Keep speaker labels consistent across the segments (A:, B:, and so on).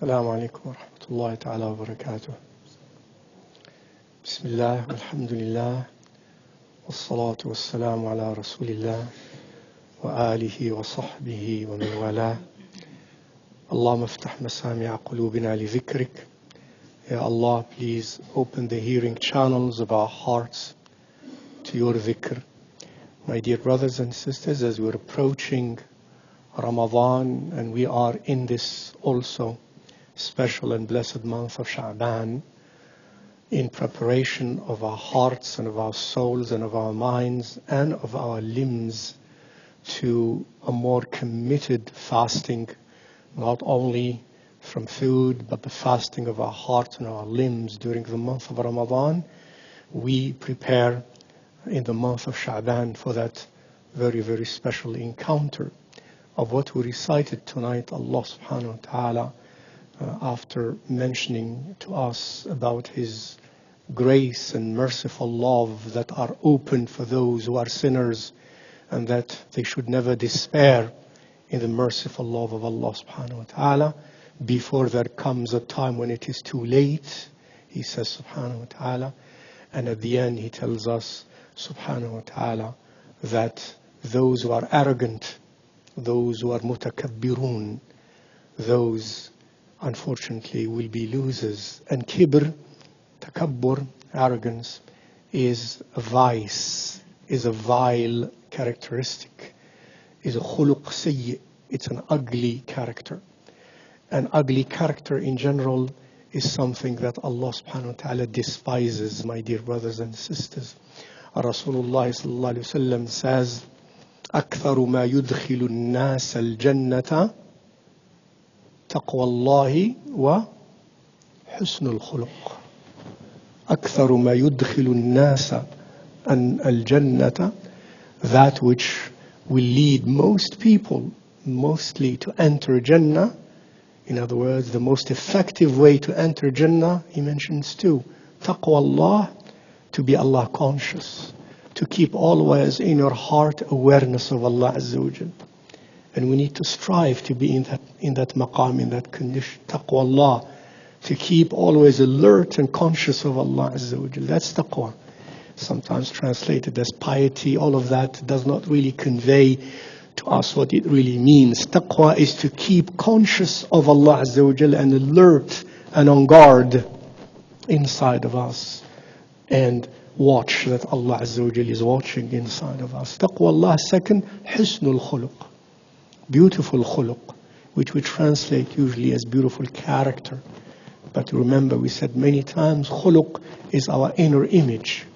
A: السلام عليكم ورحمة الله تعالى وبركاته. بسم الله والحمد لله والصلاة والسلام على رسول الله وآله وصحبه ومن والاه. اللهم افتح مسامع قلوبنا لذكرك. Ya Allah, please open the hearing channels of our hearts to your dhikr. My dear brothers and sisters, as we're approaching Ramadan and we are in this also special and blessed month of Sha'ban, in preparation of our hearts and of our souls and of our minds and of our limbs to a more committed fasting, not only from food, but the fasting of our hearts and our limbs during the month of Ramadan. We prepare in the month of Sha'ban for that very, very special encounter of what we recited tonight. Allah subhanahu wa ta'ala, after mentioning to us about His grace and merciful love that are open for those who are sinners, and that they should never despair in the merciful love of Allah subhanahu wa ta'ala before there comes a time when it is too late, He says subhanahu wa ta'ala. And at the end He tells us subhanahu wa ta'ala that those who are arrogant, those who are mutakabbirun, those unfortunately will be losers. And kibr, takabbur, arrogance, is a vice, is a vile characteristic, is a khuluq sayyi. It's an ugly character. An ugly character in general is something that Allah subhanahu wa ta'ala despises, my dear brothers and sisters. Rasulullah sallallahu alayhi wa sallam says, أكثر ما يدخل الناس الجنة تقوى الله وحسن الخلق. أكثر ما يدخل الناس الجنة, that which will lead most people mostly to enter Jannah. In other words, the most effective way to enter Jannah, he mentions two. Taqwa Allah, to be Allah conscious, to keep always in your heart awareness of Allah Azza wa Jal. And we need to strive to be in that maqam, in that condition. Taqwa Allah, to keep always alert and conscious of Allah Azza wa Jal. That's taqwa. Sometimes translated as piety. All of that does not really convey to us what it really means. Taqwa is to keep conscious of Allah Azza wa Jal and alert and on guard inside of us, and watch that Allah Azza wa Jal is watching inside of us. Taqwa Allah. Second, husnul khuluq, beautiful khuluq, which we translate usually as beautiful character. But remember, we said many times, khuluq is our inner image.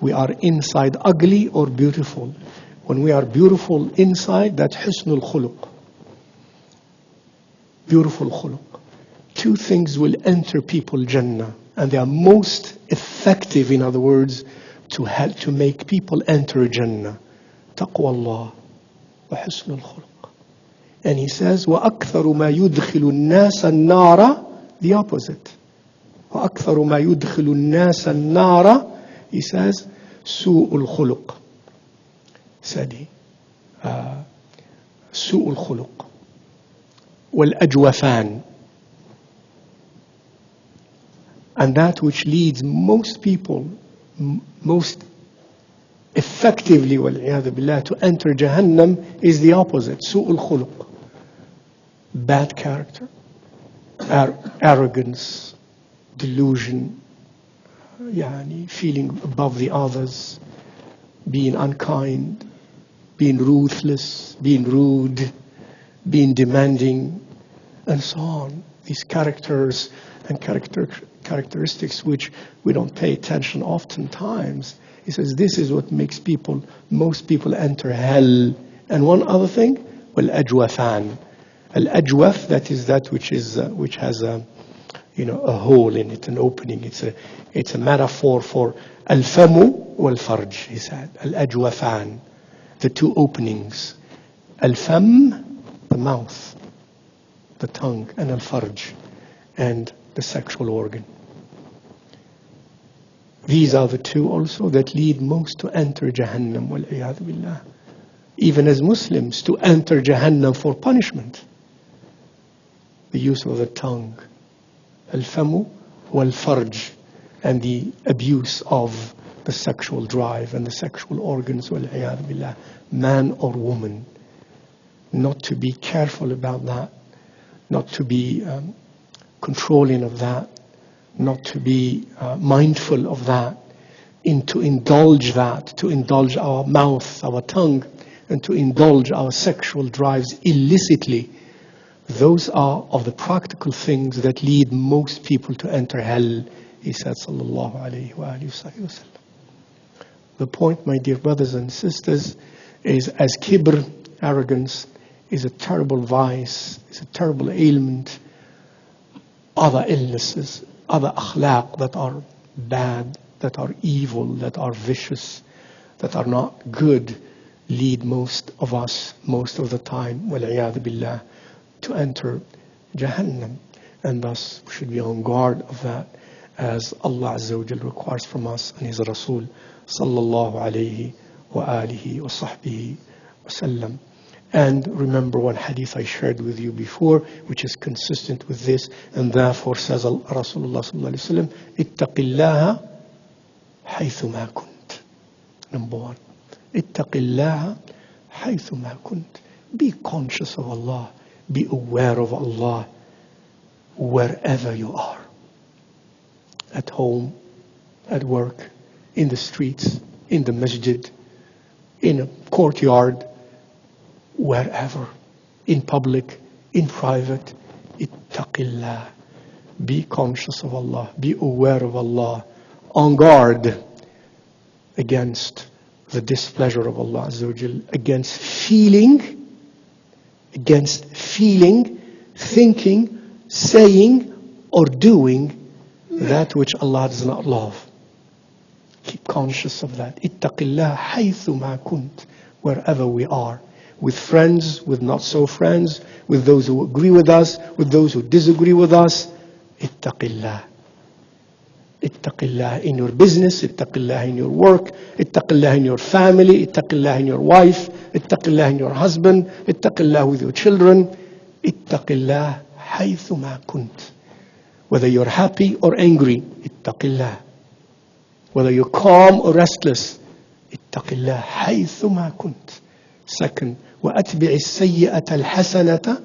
A: We are inside ugly or beautiful. When we are beautiful inside, that's husnul khuluq. Beautiful khuluq. Two things will enter people Jannah, and they are most effective, in other words, to help to make people enter Jannah. Taqwa Allah wa husnul khuluq. And he says, وَأَكْثَرُ مَا يُدْخِلُ النَّاسَ النَّارَ, the opposite. وَأَكْثَرُ مَا يُدْخِلُ النَّاسَ النَّارَ, he says, سُوءُ الْخُلُقِ, said he. سُوءُ الْخُلُقِ وَالْأَجْوَفَانِ. And that which leads most people most effectively, وَالْعِيَاذُ بِاللَّهِ, to enter Jahannam is the opposite. سُوءُ الْخُلُقِ. Bad character, arrogance, delusion, feeling above the others, being unkind, being ruthless, being rude, being demanding, and so on. These characters and characteristics which we don't pay attention oftentimes. He says this is what makes most people enter hell. And one other thing, well-ajwafan. Al-ajwaf, that is that which has a hole in it, an opening. It's a metaphor for al-famu wal-farj, he said. Al-ajwafan, the two openings. Al-fam, the mouth, the tongue, and al-farj, and the sexual organ. These are the two also that lead most to enter Jahannam, wal-iyadhu billah. Even as Muslims, to enter Jahannam for punishment. the use of the tongue. Al-famu wal-farj, and the abuse of the sexual drive and the sexual organs, wal-'iyadhu billah, man or woman. Not to be careful about that, not to be controlling of that, not to be mindful of that, to indulge that, to indulge our mouth, our tongue, and to indulge our sexual drives illicitly. Those are of the practical things that lead most people to enter hell, he said, sallallahu alayhi wa sallam. The point, my dear brothers and sisters, is as kibr, arrogance, is a terrible vice, is a terrible ailment, other illnesses, other akhlaq that are bad, that are evil, that are vicious, that are not good, lead most of us, most of the time, wal-'iyadhu billah, to enter Jahannam. And thus we should be on guard of that, as Allah Azza wa Jal requires from us and His Rasul sallallahu alayhi wa alihi wa sahbihi wa sallam. And remember one hadith I shared with you before, which is consistent with this, and therefore says Rasulullah sallallahu alayhi wa sallam, ittaqillaha haythu ma kunt. Number one, ittaqillaha haythu ma kunt. Be conscious of Allah, be aware of Allah wherever you are. At home, at work, in the streets, in the masjid, in a courtyard, wherever, in public, in private. Ittaqillah. Be conscious of Allah, be aware of Allah, on guard against the displeasure of Allah Azza wa Jal, against feeling, thinking, saying, or doing that which Allah does not love. Keep conscious of that. Ittaqillah haythu ma kunt, wherever we are. With friends, with not so friends, with those who agree with us, with those who disagree with us. Ittaqillah. Ittaqillah in your business, ittaqillah in your work, ittaqillah in your family, ittaqillah in your wife, ittaqillah in your husband, ittaqillah with your children. Ittaqillah haythu ma kunt. Whether you're happy or angry, ittaqillah. Whether you're calm or restless, ittaqillah haythu ma kunt. Second, وَأَتْبِعِ السَّيِّئَةَ الْحَسَنَةَ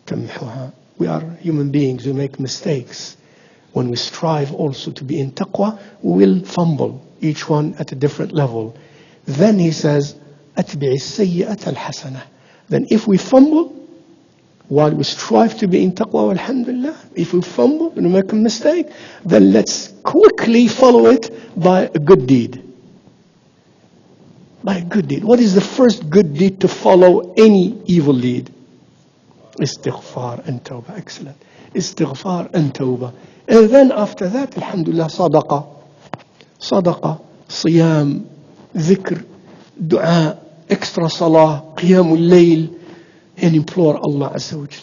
A: تَمْحُهَا. We are human beings, we make mistakes. When we strive also to be in taqwa, we will fumble, each one at a different level. Then he says, أَتْبِعِ السَّيِّئَةَ الْحَسَنَةَ. Then if we fumble, while we strive to be in taqwa, alhamdulillah, if we fumble and we make a mistake, then let's quickly follow it by a good deed. By a good deed. What is the first good deed to follow any evil deed? Istighfar and tawbah. Excellent. Istighfar and tawbah. And then after that, alhamdulillah, sadaqah. Sadaqah, siyam, dhikr, dua, extra salah, qiyamul layl, and implore Allah Azza wa Jal.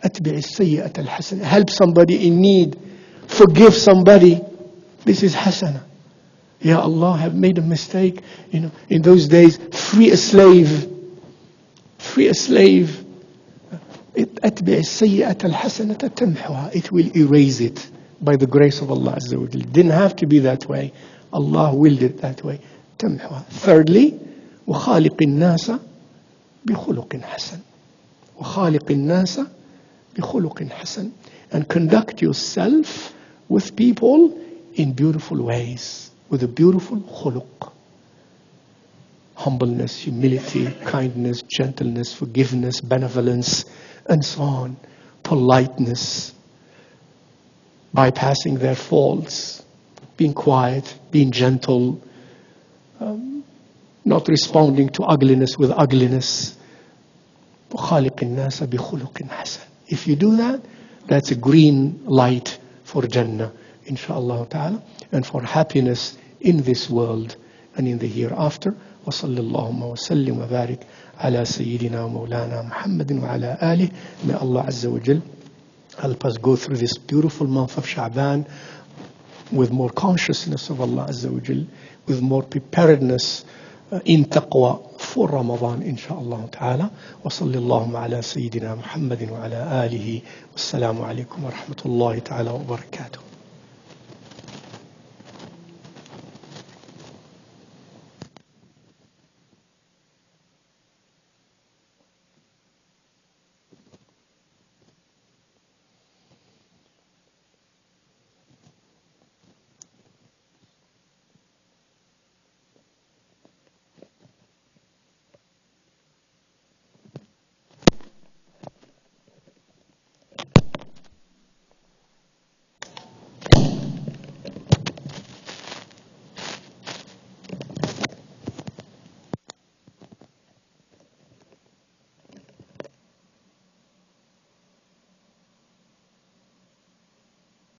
A: Atbi' as-sayyi'at al-hasana. Help somebody in need. Forgive somebody. This is hasana. Ya Allah, have made a mistake. In those days, free a slave. Free a slave. أتبع السيئة الحسنة تمحها. It will erase it by the grace of Allah Azza wa Jal. It didn't have to be that way. Allah willed it that way. تمحها. Thirdly, وخالق الناس بخلق حسن. وخالق الناس بخلق حسن. And conduct yourself with people in beautiful ways, with a beautiful khuluq. Humbleness, humility, kindness, gentleness, forgiveness, benevolence, and so on. Politeness, bypassing their faults, being quiet, being gentle, not responding to ugliness with ugliness. وَخَالِقِ النَّاسَ بِخُلُقٍ حَسَنٍ. If you do that, that's a green light for Jannah, inshaAllah ta'ala, and for happiness in this world and in the hereafter. وصلى اللهم وسلم وبارك على سيدنا ومولانا محمد وعلى آله. May Allah Azza wa Jal help us go through this beautiful month of Sha'ban with more consciousness of Allah Azza wa Jal, with more preparedness in taqwa for Ramadan, inshaAllah ta'ala. Wa sallallahu ala Sayyidina Muhammadin wa ala alihi. Wassalamu alaikum wa rahmatullahi ta'ala wa barakatuh.